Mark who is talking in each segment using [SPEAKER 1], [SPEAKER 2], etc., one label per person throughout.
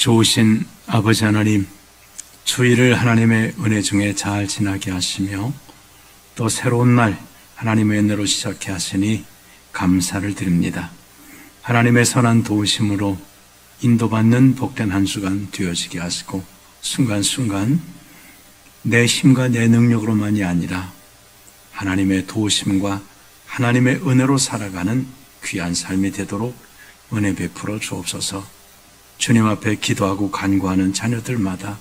[SPEAKER 1] 좋으신 아버지 하나님, 주일을 하나님의 은혜 중에 잘 지나게 하시며 또 새로운 날 하나님의 은혜로 시작해 하시니 감사를 드립니다. 하나님의 선한 도우심으로 인도받는 복된 한 주간 되어지게 하시고 순간순간 내 힘과 내 능력으로만이 아니라 하나님의 도우심과 하나님의 은혜로 살아가는 귀한 삶이 되도록 은혜 베풀어 주옵소서. 주님 앞에 기도하고 간구하는 자녀들마다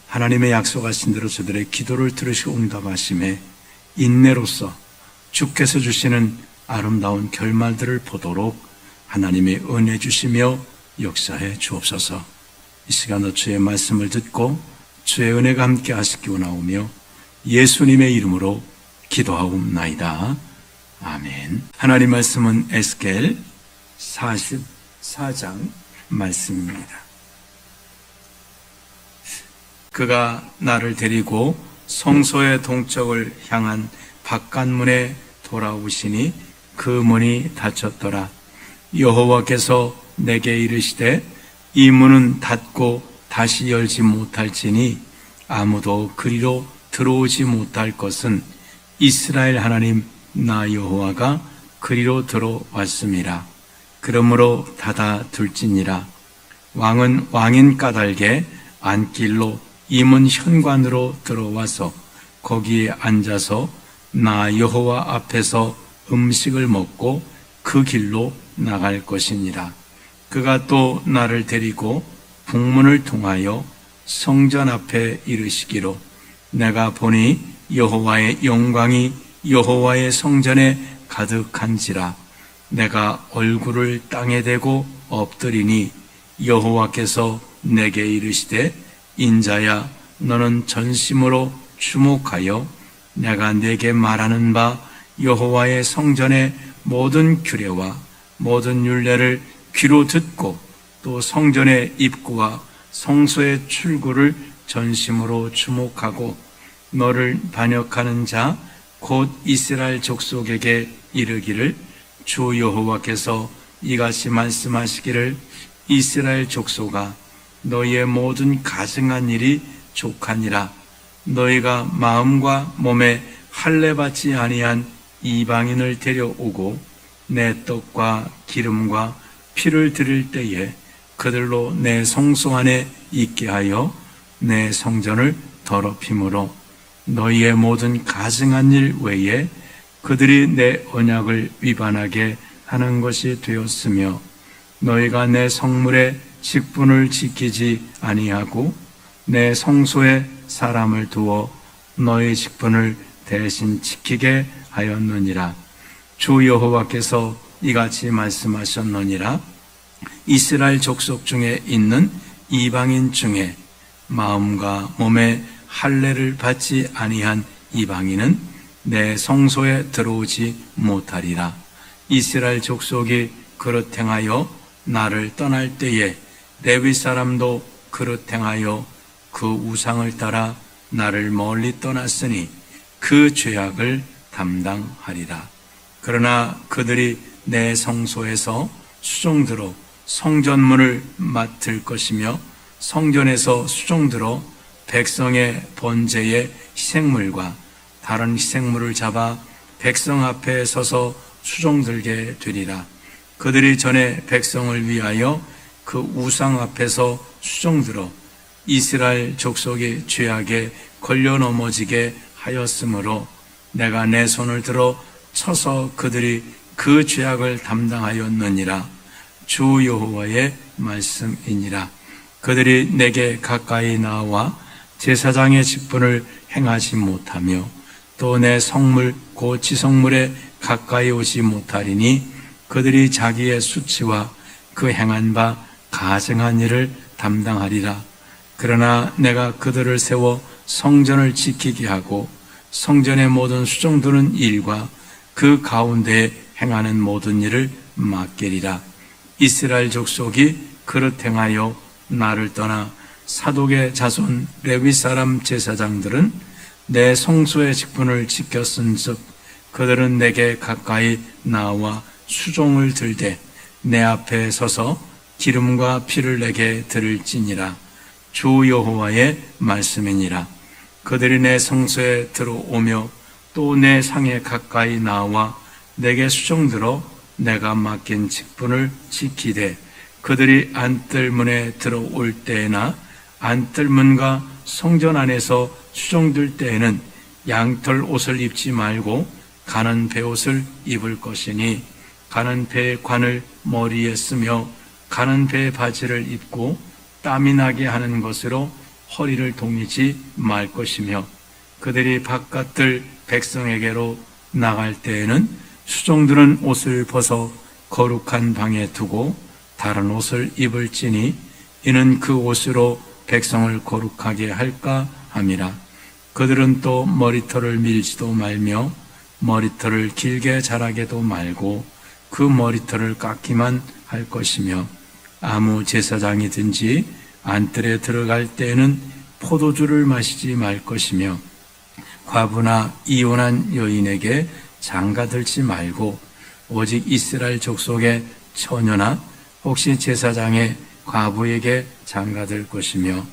[SPEAKER 1] 하나님의 약속하신 대로 저들의 기도를 들으시고 응답하심에 인내로서 주께서 주시는 아름다운 결말들을 보도록 하나님의 은혜 주시며 역사해 주옵소서. 이 시간 주의 말씀을 듣고 주의 은혜가 함께 하시기 원하오며 예수님의 이름으로 기도하옵나이다. 아멘. 하나님 말씀은 에스겔 44장 말씀입니다. 그가 나를 데리고 성소의 동쪽을 향한 바깥문에 돌아오시니 그 문이 닫혔더라. 여호와께서 내게 이르시되 이 문은 닫고 다시 열지 못할지니 아무도 그리로 들어오지 못할 것은 이스라엘 하나님 나 여호와가 그리로 들어왔음이라. 그러므로 닫아 둘지니라. 왕은 왕인 까닭에 안길로 이 문 현관으로 들어와서 거기에 앉아서 나 여호와 앞에서 음식을 먹고 그 길로 나갈 것이니라. 그가 또 나를 데리고 북문을 통하여 성전 앞에 이르시기로 내가 보니 여호와의 영광이 여호와의 성전에 가득한지라. 내가 얼굴을 땅에 대고 엎드리니 여호와께서 내게 이르시되 인자야 너는 전심으로 주목하여 내가 내게 말하는 바 여호와의 성전의 모든 규례와 모든 율례를 귀로 듣고 또 성전의 입구와 성소의 출구를 전심으로 주목하고 너를 반역하는 자 곧 이스라엘 족속에게 이르기를 주 여호와께서 이같이 말씀하시기를 이스라엘 족속아 너희의 모든 가증한 일이 족하니라. 너희가 마음과 몸에 할례 받지 아니한 이방인을 데려오고 내 떡과 기름과 피를 드릴 때에 그들로 내 성소 안에 있게 하여 내 성전을 더럽힘으로 너희의 모든 가증한 일 외에 그들이 내 언약을 위반하게 하는 것이 되었으며 너희가 내 성물의 직분을 지키지 아니하고 내 성소에 사람을 두어 너희 직분을 대신 지키게 하였느니라. 주 여호와께서 이같이 말씀하셨느니라. 이스라엘 족속 중에 있는 이방인 중에 마음과 몸에 할례를 받지 아니한 이방인은 내 성소에 들어오지 못하리라. 이스라엘 족속이 그릇 행하여 나를 떠날 때에 레위 사람도 그릇 행하여 그 우상을 따라 나를 멀리 떠났으니 그 죄악을 담당하리라. 그러나 그들이 내 성소에서 수종들어 성전문을 맡을 것이며 성전에서 수종들어 백성의 번제의 희생물과 다른 희생물을 잡아 백성 앞에 서서 수종들게 되리라. 그들이 전에 백성을 위하여 그 우상 앞에서 수종들어 이스라엘 족속의 죄악에 걸려 넘어지게 하였으므로 내가 내 손을 들어 쳐서 그들이 그 죄악을 담당하였느니라. 주 여호와의 말씀이니라. 그들이 내게 가까이 나와 제사장의 직분을 행하지 못하며 또 내 성물 곧 지성물에 가까이 오지 못하리니 그들이 자기의 수치와 그 행한 바 가증한 일을 담당하리라. 그러나 내가 그들을 세워 성전을 지키게 하고 성전의 모든 수종드는 일과 그 가운데에 행하는 모든 일을 맡기리라. 이스라엘 족속이 그릇 행하여 나를 떠나 사독의 자손 레위 사람 제사장들은 내 성소의 직분을 지켰은즉 그들은 내게 가까이 나와 수종을 들되 내 앞에 서서 기름과 피를 내게 드릴지니라. 주 여호와의 말씀이니라. 그들이 내 성소에 들어오며 또 내 상에 가까이 나와 내게 수종들어 내가 맡긴 직분을 지키되 그들이 안뜰문에 들어올 때에나 안뜰문과 성전 안에서 수종들 때에는 양털 옷을 입지 말고 가는 배옷을 입을 것이니 가는 배의 관을 머리에 쓰며 가는 배의 바지를 입고 땀이 나게 하는 것으로 허리를 동이지 말 것이며 그들이 바깥들 백성에게로 나갈 때에는 수종들은 옷을 벗어 거룩한 방에 두고 다른 옷을 입을지니 이는 그 옷으로 백성을 거룩하게 할까 함이라. 그들은 또 머리털을 밀지도 말며 머리털을 길게 자라게도 말고 그 머리털을 깎기만 할 것이며 아무 제사장이든지 안뜰에 들어갈 때에는 포도주를 마시지 말 것이며 과부나 이혼한 여인에게 장가들지 말고 오직 이스라엘 족속의 처녀나 혹시 제사장의 과부에게 장가들 것이며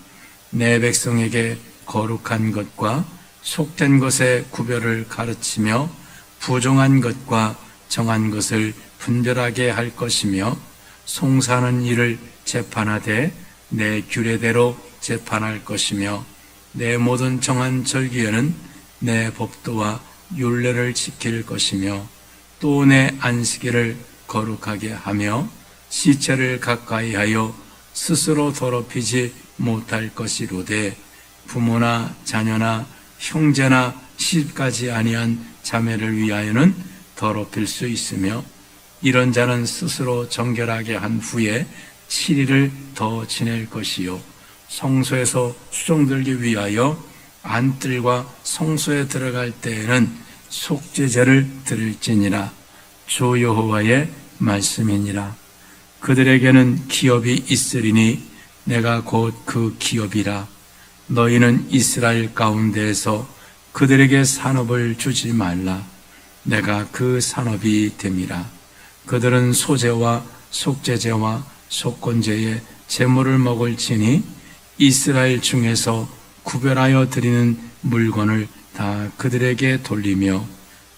[SPEAKER 1] 내 백성에게 거룩한 것과 속된 것의 구별을 가르치며 부정한 것과 정한 것을 분별하게 할 것이며 송사하는 일을 재판하되 내 규례대로 재판할 것이며 내 모든 정한 절기에는 내 법도와 율례를 지킬 것이며 또 내 안식일을 거룩하게 하며 시체를 가까이 하여 스스로 더럽히지 못할 것이로되 부모나 자녀나 형제나 시집가지 아니한 자매를 위하여는 더럽힐 수 있으며 이런 자는 스스로 정결하게 한 후에 7일을 더 지낼 것이요 성소에서 수종들기 위하여 안뜰과 성소에 들어갈 때에는 속죄제를 드릴지니라. 주 여호와의 말씀이니라. 그들에게는 기업이 있으리니 내가 곧 그 기업이라. 너희는 이스라엘 가운데에서 그들에게 산업을 주지 말라. 내가 그 산업이 됨이라. 그들은 소제와 속죄제와 속건제의 제물을 먹을지니 이스라엘 중에서 구별하여 드리는 물건을 다 그들에게 돌리며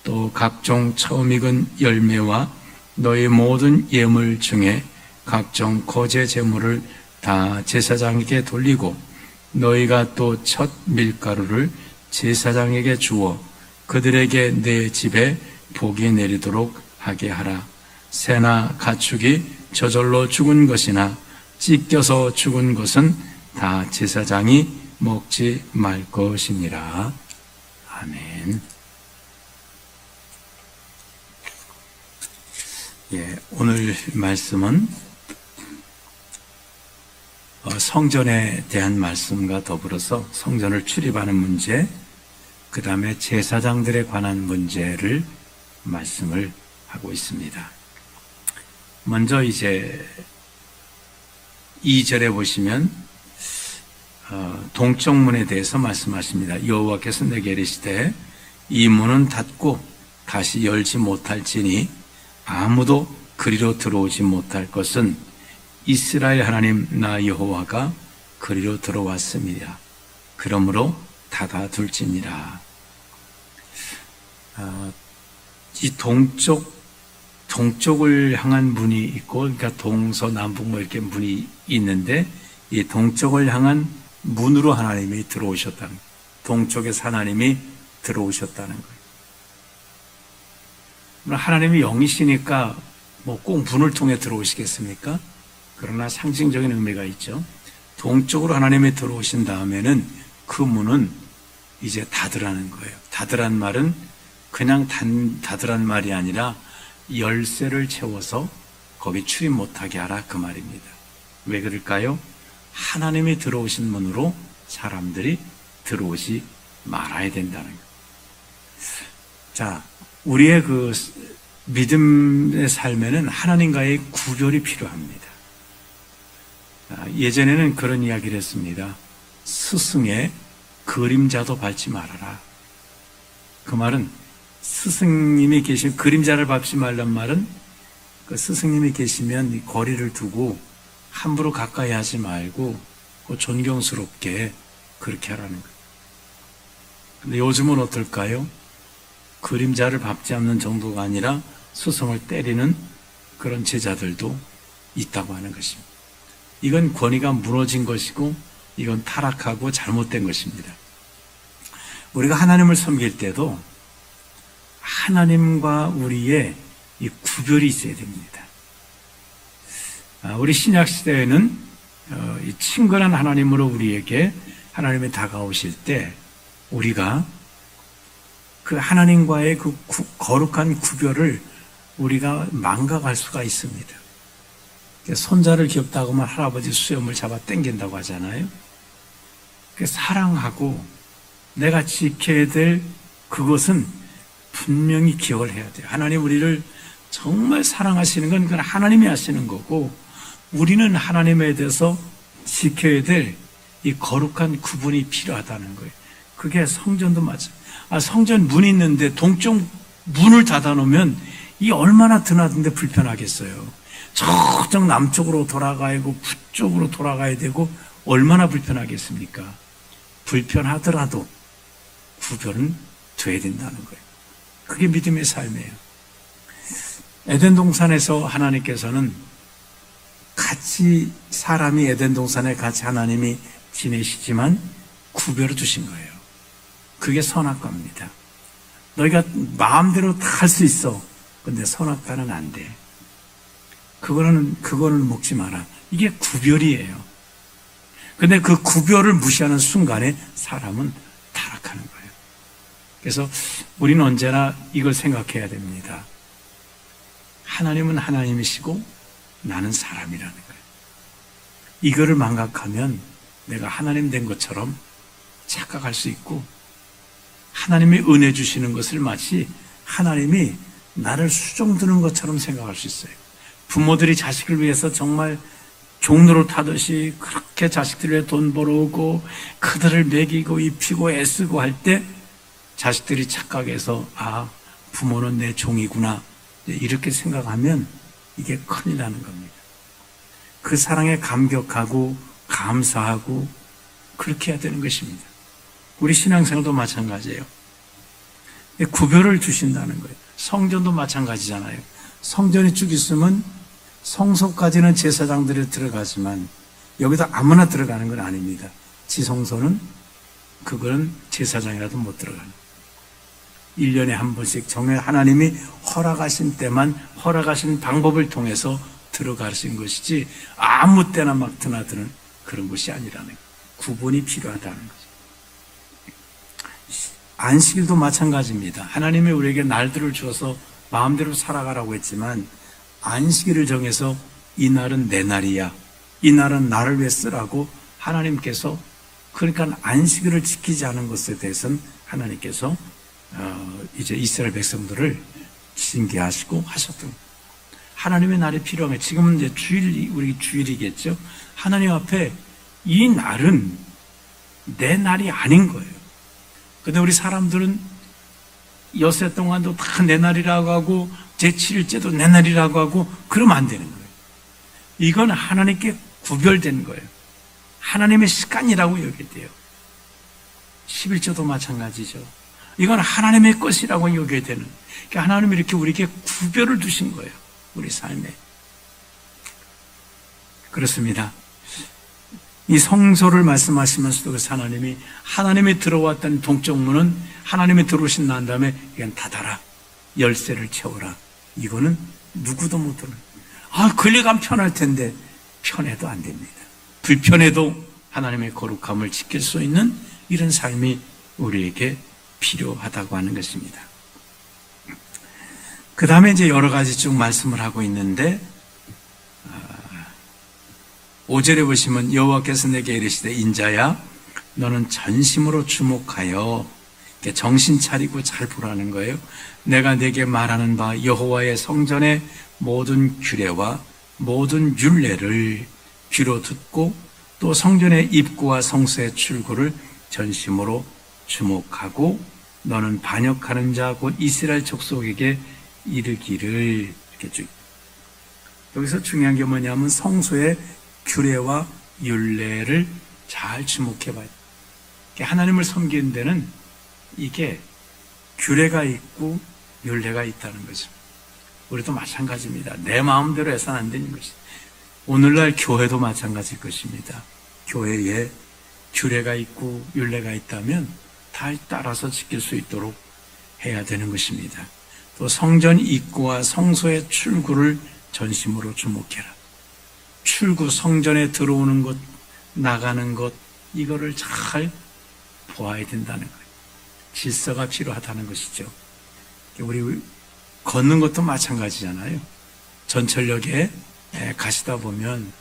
[SPEAKER 1] 또 각종 처음 익은 열매와 너희 모든 예물 중에 각종 거제 제물을 다 제사장에게 돌리고 너희가 또 첫 밀가루를 제사장에게 주어 그들에게 내 집에 복이 내리도록 하게 하라. 새나 가축이 저절로 죽은 것이나 찢겨서 죽은 것은 다 제사장이 먹지 말 것이니라. 아멘. 오늘 말씀은 성전에 대한 말씀과 더불어서 성전을 출입하는 문제, 그 다음에 제사장들에 관한 문제를 말씀을 하고 있습니다. 먼저 이제 2절에 보시면 동쪽 문에 대해서 말씀하십니다. 여호와께서 내게 이르시되 이 문은 닫고 다시 열지 못할지니 아무도 그리로 들어오지 못할 것은 이스라엘 하나님 나 여호와가 그리로 들어왔습니다. 그러므로 닫아둘지니라. 이 동쪽을 향한 문이 있고, 그러니까 동서남북 뭐 이렇게 문이 있는데, 이 동쪽을 향한 문으로 하나님이 들어오셨다는 거예요. 동쪽에서 하나님이 들어오셨다는 거예요. 하나님이 영이시니까 뭐 꼭 문을 통해 들어오시겠습니까? 그러나 상징적인 의미가 있죠. 동쪽으로 하나님이 들어오신 다음에는 그 문은 이제 닫으라는 거예요. 닫으란 말은 그냥 닫으란 말이 아니라 열쇠를 채워서 거기 출입 못하게 하라 그 말입니다. 왜 그럴까요? 하나님이 들어오신 문으로 사람들이 들어오지 말아야 된다는 거예요. 자, 우리의 그 믿음의 삶에는 하나님과의 구별이 필요합니다. 예전에는 그런 이야기를 했습니다. 스승의 그림자도 밟지 말아라. 그 말은 스승님이 계시면 그림자를 밟지 말란 말은 그 스승님이 계시면 거리를 두고 함부로 가까이 하지 말고 존경스럽게 그렇게 하라는 거예요. 근데 요즘은 어떨까요? 그림자를 밟지 않는 정도가 아니라 스승을 때리는 그런 제자들도 있다고 하는 것입니다. 이건 권위가 무너진 것이고 이건 타락하고 잘못된 것입니다. 우리가 하나님을 섬길 때도 하나님과 우리의 이 구별이 있어야 됩니다. 우리 신약 시대에는 이 친근한 하나님으로 우리에게 하나님이 다가오실 때 우리가 그 하나님과의 그 거룩한 구별을 우리가 망각할 수가 있습니다. 손자를 귀엽다고 하면 할아버지 수염을 잡아 당긴다고 하잖아요. 사랑하고 내가 지켜야 될 그것은 분명히 기억을 해야 돼요. 하나님 우리를 정말 사랑하시는 건 그건 하나님이 하시는 거고 우리는 하나님에 대해서 지켜야 될 이 거룩한 구분이 필요하다는 거예요. 그게 성전도 맞아요. 성전 문이 있는데 동쪽 문을 닫아놓으면 이 얼마나 드나든데 불편하겠어요. 저쪽 남쪽으로 돌아가야 되고 북쪽으로 돌아가야 되고 얼마나 불편하겠습니까? 불편하더라도 구별은 돼야 된다는 거예요. 그게 믿음의 삶이에요. 에덴 동산에서 하나님께서는 같이 사람이 에덴 동산에 같이 하나님이 지내시지만 구별을 주신 거예요. 그게 선악과입니다. 너희가 마음대로 다 할 수 있어. 근데 선악과는 안 돼. 그거는 먹지 마라. 이게 구별이에요. 근데 그 구별을 무시하는 순간에 사람은 타락하는 거예요. 그래서 우리는 언제나 이걸 생각해야 됩니다. 하나님은 하나님이시고 나는 사람이라는 거예요. 이거를 망각하면 내가 하나님 된 것처럼 착각할 수 있고 하나님이 은혜 주시는 것을 마치 하나님이 나를 수종드는 것처럼 생각할 수 있어요. 부모들이 자식을 위해서 정말 종로를 타듯이 그렇게 자식들 위해 돈 벌어오고 그들을 먹이고 입히고 애쓰고 할 때 자식들이 착각해서 부모는 내 종이구나 이렇게 생각하면 이게 큰일 나는 겁니다. 그 사랑에 감격하고 감사하고 그렇게 해야 되는 것입니다. 우리 신앙생활도 마찬가지예요. 구별을 주신다는 거예요. 성전도 마찬가지잖아요. 성전이 쭉 있으면 성소까지는 제사장들이 들어가지만 여기다 아무나 들어가는 건 아닙니다. 지성소는 그거는 제사장이라도 못 들어가는 1년에 한 번씩 하나님이 허락하신 때만 허락하신 방법을 통해서 들어가신 것이지 아무 때나 막 드나드는 그런 것이 아니라는 거예요. 구분이 필요하다는 거죠. 안식일도 마찬가지입니다. 하나님이 우리에게 날들을 주어서 마음대로 살아가라고 했지만 안식일을 정해서 이 날은 내 날이야. 이 날은 나를 위해 쓰라고 하나님께서 그러니까 안식일을 지키지 않은 것에 대해서는 하나님께서 이제 이스라엘 백성들을 징계하시고 하셨던 거예요. 하나님의 날이 필요한 거예요. 지금은 이제 우리 주일이겠죠. 하나님 앞에 이 날은 내 날이 아닌 거예요. 근데 우리 사람들은 엿새 동안도 다 내 날이라고 하고 제7일째도 내 날이라고 하고 그러면 안 되는 거예요. 이건 하나님께 구별된 거예요. 하나님의 시간이라고 여겨야 돼요. 11조도 마찬가지죠. 이건 하나님의 것이라고 여겨야 되는. 그러니까 하나님이 이렇게 우리에게 구별을 두신 거예요. 우리 삶에. 그렇습니다. 이 성소를 말씀하시면서도 그래서 하나님이 들어왔던 동쪽 문은 하나님이 들어오신 난 다음에 이건 닫아라. 열쇠를 채워라. 이거는 누구도 못 들어요. 권리감 편할 텐데 편해도 안 됩니다. 불편해도 하나님의 거룩함을 지킬 수 있는 이런 삶이 우리에게 필요하다고 하는 것입니다. 그 다음에 이제 여러 가지 쭉 말씀을 하고 있는데 5절에 보시면 여호와께서 내게 이르시되 인자야 너는 전심으로 주목하여 정신 차리고 잘 보라는 거예요. 내가 내게 말하는 바 여호와의 성전의 모든 규례와 모든 율례를 귀로 듣고 또 성전의 입구와 성소의 출구를 전심으로 주목하고 너는 반역하는 자 곧 이스라엘 족속에게 이르기를 이렇게 쭉. 여기서 중요한 게 뭐냐면 성소의 규례와 율례를 잘 주목해 봐야 돼요. 하나님을 섬기는 데는 이게 규례가 있고 율례가 있다는 거죠. 우리도 마찬가지입니다. 내 마음대로 해서는 안 되는 것이. 오늘날 교회도 마찬가지일 것입니다. 교회에 규례가 있고 율례가 있다면 다 따라서 지킬 수 있도록 해야 되는 것입니다. 또 성전 입구와 성소의 출구를 전심으로 주목해라. 출구, 성전에 들어오는 것, 나가는 것, 이거를 잘 보아야 된다는 거예요. 질서가 필요하다는 것이죠. 우리 걷는 것도 마찬가지잖아요. 전철역에 가시다 보면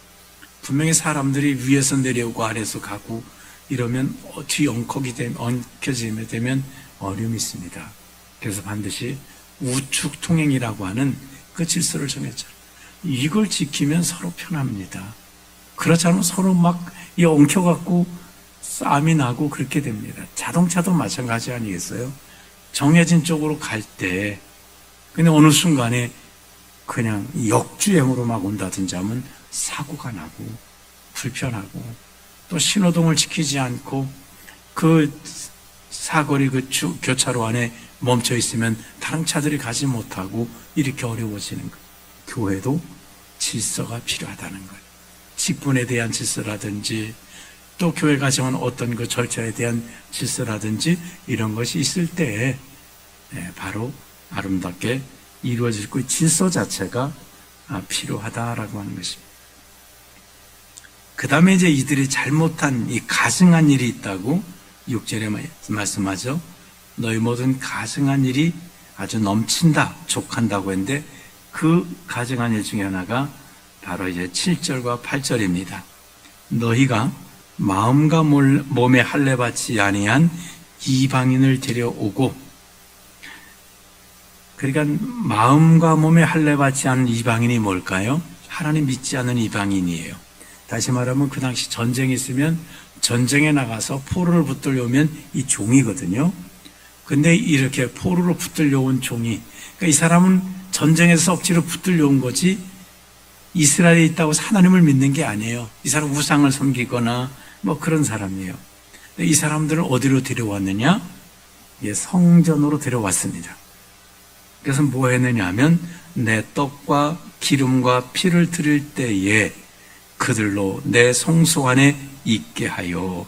[SPEAKER 1] 분명히 사람들이 위에서 내려오고 아래에서 가고 이러면 뒤 엉켜지게 되면 어려움이 있습니다. 그래서 반드시 우측 통행이라고 하는 그 질서를 정했죠. 이걸 지키면 서로 편합니다. 그렇지 않으면 서로 막 엉켜갖고 싸움이 나고 그렇게 됩니다. 자동차도 마찬가지 아니겠어요? 정해진 쪽으로 갈 때 근데 어느 순간에 그냥 역주행으로 막 온다든지 하면 사고가 나고 불편하고 또 신호등을 지키지 않고 그 사거리 그 교차로 안에 멈춰 있으면 다른 차들이 가지 못하고 이렇게 어려워지는 거예요. 교회도 질서가 필요하다는 거예요. 직분에 대한 질서라든지 또 교회가 정한 어떤 그 절차에 대한 질서라든지 이런 것이 있을 때 바로 아름답게 이루어질 그 질서 자체가 필요하다라고 하는 것입니다. 그 다음에 이제 이들이 잘못한 이 가증한 일이 있다고 6절에 말씀하죠. 너희 모든 가증한 일이 아주 넘친다, 족한다고 했는데 그 가증한 일 중에 하나가 바로 이제 7절과 8절입니다. 너희가 마음과 몸에 할례받지 아니한 이방인을 데려오고, 그러니까 마음과 몸에 할례받지 않은 이방인이 뭘까요? 하나님 믿지 않는 이방인이에요. 다시 말하면 그 당시 전쟁이 있으면 전쟁에 나가서 포로를 붙들려오면 이 종이거든요. 근데 이렇게 포로로 붙들려온 종이, 그러니까 이 사람은 전쟁에서 억지로 붙들려온 거지 이스라엘에 있다고 하나님을 믿는 게 아니에요. 이 사람 우상을 섬기거나 뭐 그런 사람이에요. 이 사람들을 어디로 데려왔느냐? 성전으로 데려왔습니다. 그래서 뭐 했느냐 하면 내 떡과 기름과 피를 드릴 때에 그들로 내 성소 안에 있게 하여.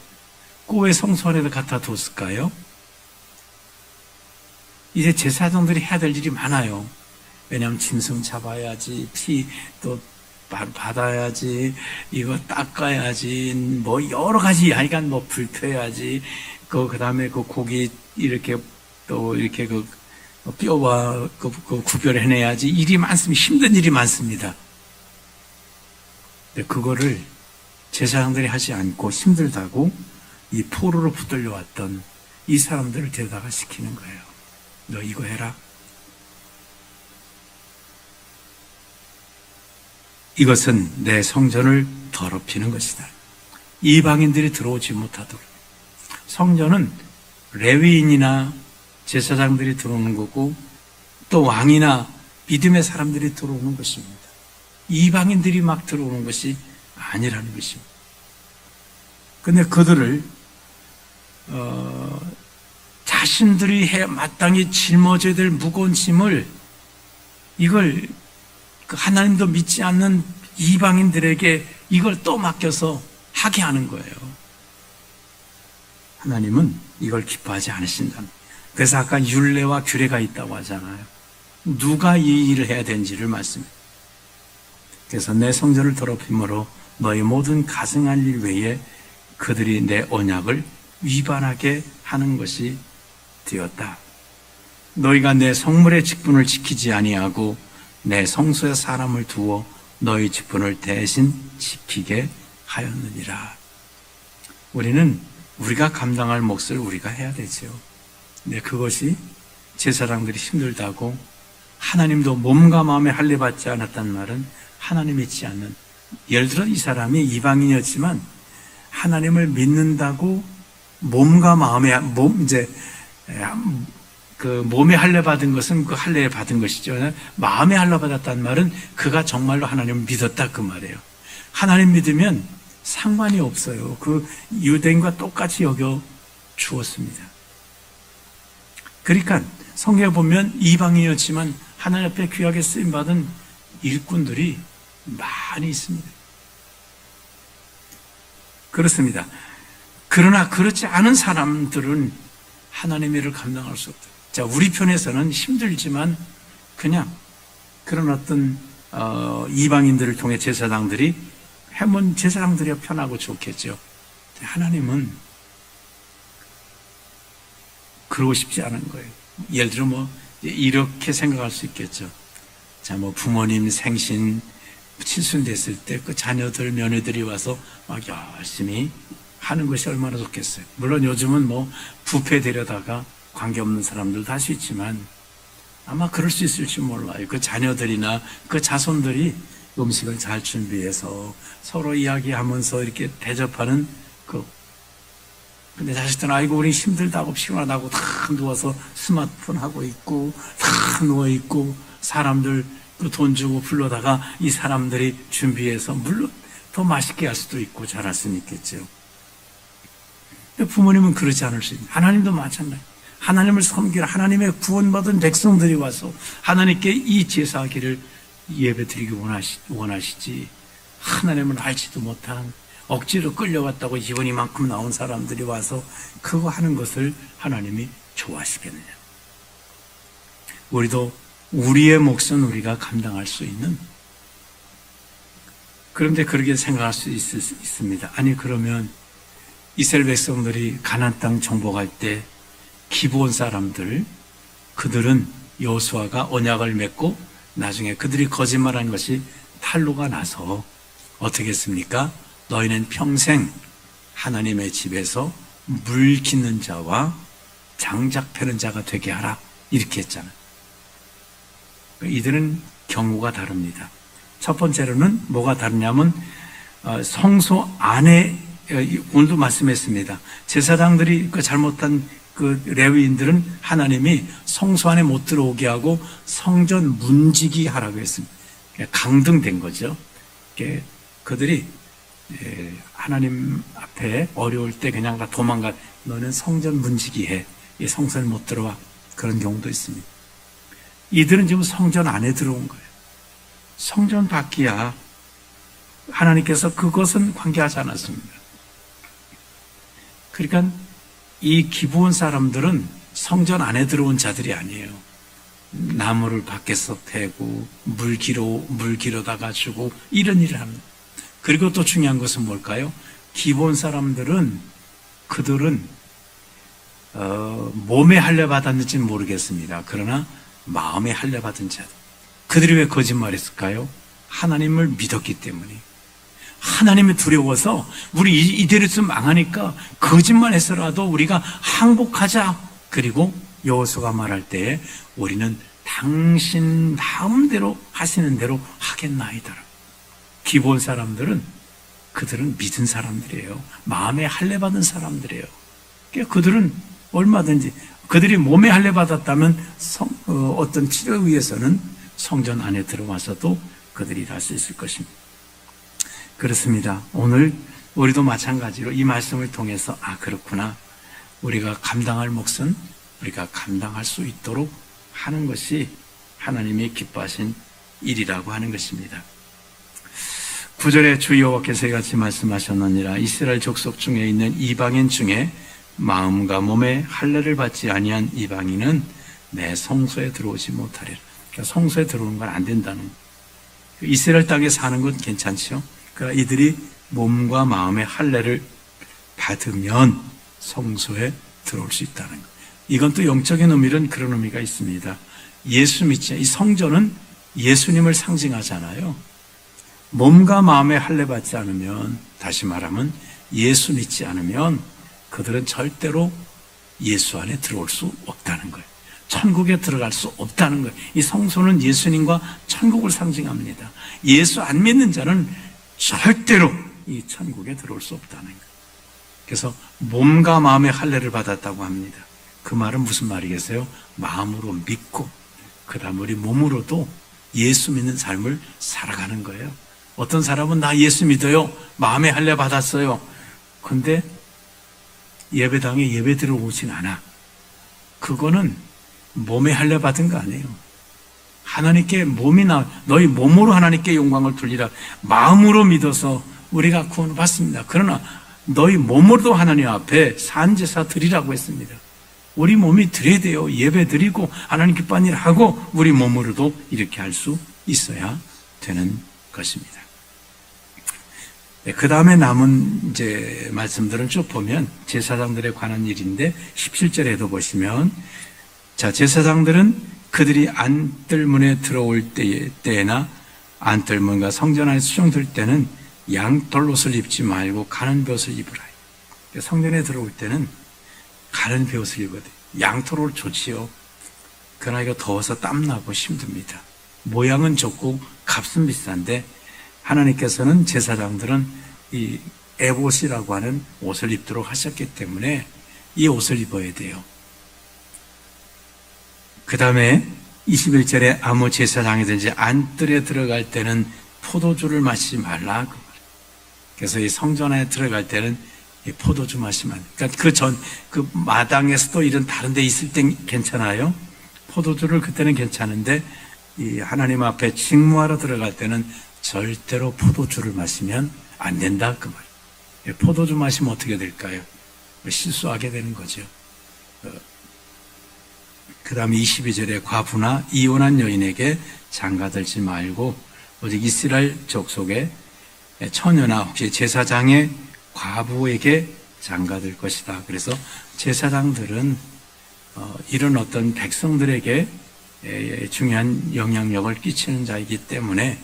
[SPEAKER 1] 그 왜 성소 안에 갖다 뒀을까요? 이제 제사장들이 해야 될 일이 많아요. 왜냐하면 짐승 잡아야지, 피 또 받아야지, 이거 닦아야지, 뭐 여러 가지, 하여간 뭐 불펴야지, 그 다음에 그 고기 이렇게 또 이렇게 그 뼈와 그 구별해내야지. 일이 많습니다. 힘든 일이 많습니다. 근데 그거를 제사장들이 하지 않고 힘들다고 이 포로로 붙들려왔던 이 사람들을 데려다가 시키는 거예요. 너 이거 해라. 이것은 내 성전을 더럽히는 것이다. 이방인들이 들어오지 못하도록. 성전은 레위인이나 제사장들이 들어오는 거고 또 왕이나 믿음의 사람들이 들어오는 것입니다. 이방인들이 막 들어오는 것이 아니라는 것입니다. 근데 그들을 자신들이 마땅히 짊어져야 될 무거운 짐을 이걸 하나님도 믿지 않는 이방인들에게 이걸 또 맡겨서 하게 하는 거예요. 하나님은 이걸 기뻐하지 않으신다. 그래서 아까 율례와 규례가 있다고 하잖아요. 누가 이 일을 해야 되는지를 말씀해요. 그래서 내 성전을 더럽힘으로 너희 모든 가증한 일 외에 그들이 내 언약을 위반하게 하는 것이 되었다. 너희가 내 성물의 직분을 지키지 아니하고 내 성소에 사람을 두어 너희 직분을 대신 지키게 하였느니라. 우리는 우리가 감당할 몫을 우리가 해야 되죠. 근데 그것이 제사장들이 힘들다고 하나님도 몸과 마음에 할례받지 않았다는 말은 하나님 믿지 않는, 예를 들어 이 사람이 이방인이었지만 하나님을 믿는다고 몸과 마음에 그 몸에 할례 받은 것은 그 할례 받은 것이죠. 마음에 할례 받았다는 말은 그가 정말로 하나님을 믿었다 그 말이에요. 하나님 믿으면 상관이 없어요. 그 유대인과 똑같이 여겨 주었습니다. 그러니까 성경에 보면 이방인이었지만 하나님 앞에 귀하게 쓰임받은 일꾼들이 많이 있습니다. 그렇습니다. 그러나 그렇지 않은 사람들은 하나님의 일을 감당할 수 없다. 자, 우리 편에서는 힘들지만 그냥 그런 어떤 이방인들을 통해 제사장들이 해면 제사장들이 편하고 좋겠죠. 하나님은 그러고 싶지 않은 거예요. 예를 들어 이렇게 생각할 수 있겠죠. 자, 부모님 생신 칠순됐을 때 그 자녀들 며느들이 와서 막 열심히 하는 것이 얼마나 좋겠어요. 물론 요즘은 뷔페 데려다가 관계없는 사람들도 할 수 있지만 아마 그럴 수 있을지 몰라요. 그 자녀들이나 그 자손들이 음식을 잘 준비해서 서로 이야기하면서 이렇게 대접하는 근데 자식들은 아이고 우리 힘들다고 피곤하다고 다 누워서 스마트폰 하고 있고 다 누워있고 사람들 그 돈 주고 불러다가 이 사람들이 준비해서 물론 더 맛있게 할 수도 있고 잘할 수는 있겠죠. 근데 부모님은 그러지 않을 수 있는 하나님도 마찬가지. 하나님을 섬기라 하나님의 구원받은 백성들이 와서 하나님께 이 제사하기를 예배드리기 원하시지 하나님은 알지도 못한 억지로 끌려왔다고 이번이만큼 나온 사람들이 와서 그거 하는 것을 하나님이 좋아하시겠느냐. 우리도 우리의 몫은 우리가 감당할 수 있는, 그런데 그렇게 생각할 수 있습니다. 아니 그러면 이스라엘 백성들이 가나안 땅 정복할 때 기브온 사람들, 그들은 여호수아가 언약을 맺고 나중에 그들이 거짓말한 것이 탄로가 나서 어떻게 했습니까? 너희는 평생 하나님의 집에서 물 깃는 자와 장작 패는 자가 되게 하라 이렇게 했잖아요. 이들은 경우가 다릅니다. 첫 번째로는 뭐가 다르냐면 성소 안에, 오늘도 말씀했습니다. 제사장들이 잘못한 그 레위인들은 하나님이 성소 안에 못 들어오게 하고 성전 문지기 하라고 했습니다. 강등된 거죠. 그들이 하나님 앞에 어려울 때 그냥 다 도망가. 너는 성전 문지기 해. 이 성전에 못 들어와. 그런 경우도 있습니다. 이들은 지금 성전 안에 들어온 거예요. 성전 밖이야. 하나님께서 그것은 관계하지 않았습니다. 그러니까 이 기브온 사람들은 성전 안에 들어온 자들이 아니에요. 나무를 밖에서 패고 물 길어다가 주고 이런 일을 합니다. 그리고 또 중요한 것은 뭘까요? 기브온 사람들은 그들은 몸에 할례 받았는지는 모르겠습니다. 그러나 마음에 할례 받은 자들. 그들이 왜 거짓말했을까요? 하나님을 믿었기 때문에. 하나님이 두려워서 우리 이대로 있으면 망하니까 거짓말해서라도 우리가 항복하자. 그리고 여호수아가 말할 때에 우리는 당신 마음대로 하시는 대로 하겠나이다. 기본 사람들은 그들은 믿은 사람들이에요. 마음에 할례 받은 사람들이에요. 그러니까 그들은 얼마든지 그들이 몸에 할례 받았다면 어떤 필요에 의해서는 성전 안에 들어와서도 그들이 할 수 있을 것입니다. 그렇습니다. 오늘 우리도 마찬가지로 이 말씀을 통해서 그렇구나. 우리가 감당할 몫은 우리가 감당할 수 있도록 하는 것이 하나님이 기뻐하신 일이라고 하는 것입니다. 9절에 주 여호와께서 이같이 말씀하셨느니라. 이스라엘 족속 중에 있는 이방인 중에 마음과 몸에 할례를 받지 아니한 이방인은 내 성소에 들어오지 못하리라. 그러니까 성소에 들어오는 건 안 된다는 거예요. 이스라엘 땅에 사는 건 괜찮죠. 그러나 이들이 몸과 마음의 할례를 받으면 성소에 들어올 수 있다는 거예요. 이건 또 영적인 의미는 그런 의미가 있습니다. 예수 믿지, 이 성전은 예수님을 상징하잖아요. 몸과 마음의 할례 받지 않으면, 다시 말하면 예수 믿지 않으면 그들은 절대로 예수 안에 들어올 수 없다는 거예요. 천국에 들어갈 수 없다는 거예요. 이 성소는 예수님과 천국을 상징합니다. 예수 안 믿는 자는 절대로 이 천국에 들어올 수 없다는 거예요. 그래서 몸과 마음의 할례를 받았다고 합니다. 그 말은 무슨 말이겠어요? 마음으로 믿고 그 다음 우리 몸으로도 예수 믿는 삶을 살아가는 거예요. 어떤 사람은 나 예수 믿어요. 마음의 할례 받았어요. 근데 예배당에 예배 들어오진 않아. 그거는 몸의 할례 받은 거 아니에요. 하나님께 너희 몸으로 하나님께 영광을 돌리라. 마음으로 믿어서 우리가 구원을 받습니다. 그러나 너희 몸으로도 하나님 앞에 산제사 드리라고 했습니다. 우리 몸이 드려야 돼요. 예배 드리고 하나님 기뻐하는 일을 하고 우리 몸으로도 이렇게 할 수 있어야 되는 것입니다. 네, 그 다음에 남은 이제 말씀들은 쭉 보면 제사장들에 관한 일인데 17절에도 보시면 자, 제사장들은 그들이 안뜰문에 들어올 때에나 안뜰문과 성전 안에 수종들 때는 양털옷을 입지 말고 가는 베옷을 입으라. 성전에 들어올 때는 가는 베옷을 입어야 돼. 양털옷 좋지요. 그러나 이거 더워서 땀나고 힘듭니다. 모양은 좋고 값은 비싼데 하나님께서는 제사장들은 이 에봇이라고 하는 옷을 입도록 하셨기 때문에 이 옷을 입어야 돼요. 그 다음에 21절에 아무 제사장이든지 안뜰에 들어갈 때는 포도주를 마시지 말라. 그래서 이 성전 안에 들어갈 때는 이 포도주 마시면, 그러니까 그 마당에서도 이런 다른 데 있을 땐 괜찮아요. 포도주를 그때는 괜찮은데 이 하나님 앞에 직무하러 들어갈 때는 절대로 포도주를 마시면 안 된다. 그 말. 포도주 마시면 어떻게 될까요? 실수하게 되는 거죠. 그 다음에 22절에 과부나 이혼한 여인에게 장가들지 말고 오직 이스라엘 족속의 처녀나 혹시 제사장의 과부에게 장가들 것이다. 그래서 제사장들은 이런 어떤 백성들에게 중요한 영향력을 끼치는 자이기 때문에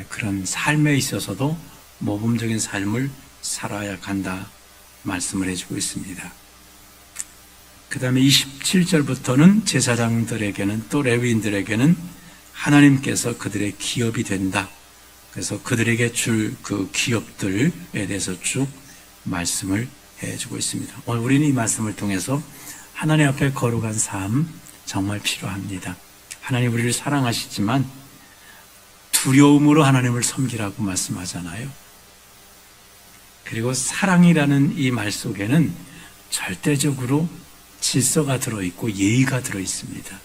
[SPEAKER 1] 그런 삶에 있어서도 모범적인 삶을 살아야 한다 말씀을 해주고 있습니다. 그 다음에 27절부터는 제사장들에게는 또 레위인들에게는 하나님께서 그들의 기업이 된다. 그래서 그들에게 줄 그 기업들에 대해서 쭉 말씀을 해주고 있습니다. 오늘 우리는 이 말씀을 통해서 하나님 앞에 거룩한 삶 정말 필요합니다. 하나님 우리를 사랑하시지만 두려움으로 하나님을 섬기라고 말씀하잖아요. 그리고 사랑이라는 이 말 속에는 절대적으로 질서가 들어있고 예의가 들어있습니다.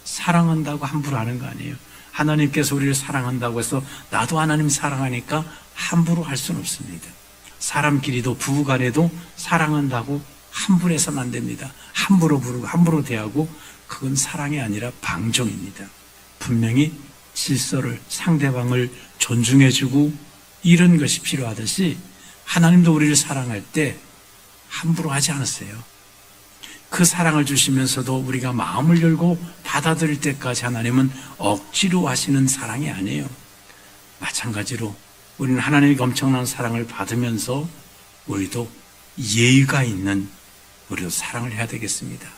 [SPEAKER 1] 사랑한다고 함부로 하는 거 아니에요. 하나님께서 우리를 사랑한다고 해서 나도 하나님 사랑하니까 함부로 할 수는 없습니다. 사람끼리도 부부간에도 사랑한다고 함부로 해서는 안 됩니다. 함부로 부르고 함부로 대하고 그건 사랑이 아니라 방종입니다. 분명히 질서를 상대방을 존중해주고 이런 것이 필요하듯이 하나님도 우리를 사랑할 때 함부로 하지 않았어요. 그 사랑을 주시면서도 우리가 마음을 열고 받아들일 때까지 하나님은 억지로 하시는 사랑이 아니에요. 마찬가지로 우리는 하나님의 엄청난 사랑을 받으면서 우리도 예의가 있는 우리도 사랑을 해야 되겠습니다.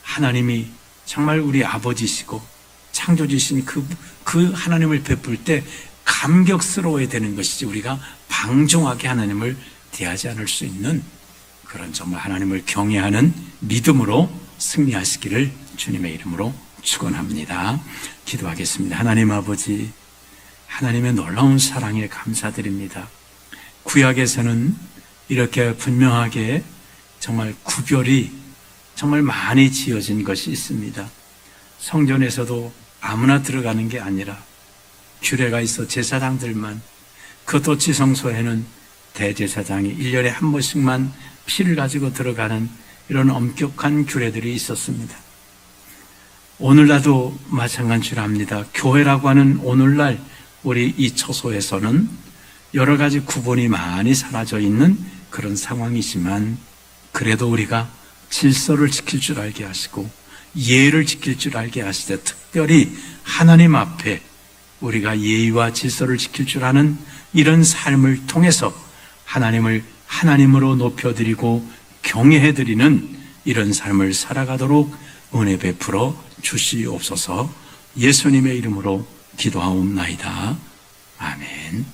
[SPEAKER 1] 하나님이 정말 우리 아버지시고 창조주신 그 하나님을 베풀 때 감격스러워야 되는 것이지 우리가 방종하게 하나님을 대하지 않을 수 있는 그런 정말 하나님을 경외하는 믿음으로 승리하시기를 주님의 이름으로 축원합니다. 기도하겠습니다. 하나님 아버지, 하나님의 놀라운 사랑에 감사드립니다. 구약에서는 이렇게 분명하게 정말 구별이 정말 많이 지어진 것이 있습니다. 성전에서도 아무나 들어가는 게 아니라 규례가 있어 제사장들만, 그것도 지성소에는 대제사장이 1년에 한 번씩만 피를 가지고 들어가는 이런 엄격한 규례들이 있었습니다. 오늘날도 마찬가지로 합니다. 교회라고 하는 오늘날 우리 이 처소에서는 여러 가지 구분이 많이 사라져 있는 그런 상황이지만 그래도 우리가 질서를 지킬 줄 알게 하시고 예를 지킬 줄 알게 하시되 특별히 하나님 앞에 우리가 예의와 질서를 지킬 줄 아는 이런 삶을 통해서 하나님을 하나님으로 높여드리고 경외해드리는 이런 삶을 살아가도록 은혜 베풀어 주시옵소서. 예수님의 이름으로 기도하옵나이다. 아멘.